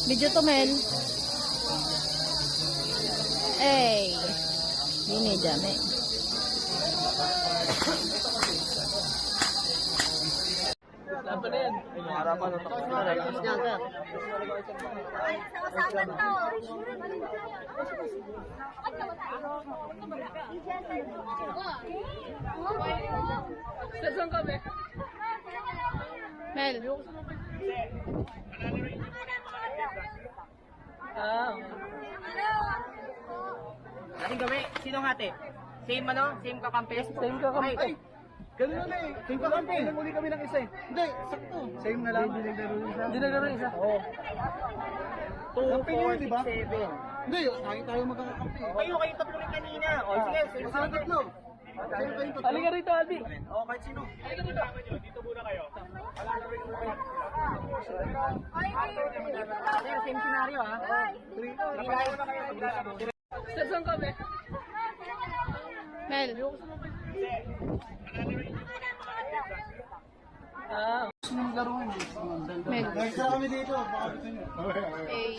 Video to, Mel. Hey. Ini jame. Apa na yan? Harapan ng tapos na rin. Tapos niyan, sir. Sama-sama to. Saan kami? Mel. Dating kami, sinong hati? Same ano? Same kakampi? Same kakampi. Ay, ganun na eh. Same kakampi. Nagmuli kami ng isa eh. Hindi, sakto. Same na lang. Hindi naglaro isa. Oo. 2, 4, 6, 7. Hindi, tayo magkakakampi. Kayo tatlo rin kanina. O sige, same sa tatlo. Halika rito, Albi. Oo, kahit sino. Halika rito. Dito muna kayo. Sir, same scenario ha. Saan kami? Mel. Sinong laruin? Mel. Nagsa kami dito. Baka gusto nyo. Hey.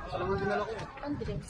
Alam mo dinala ko. Ang bilis.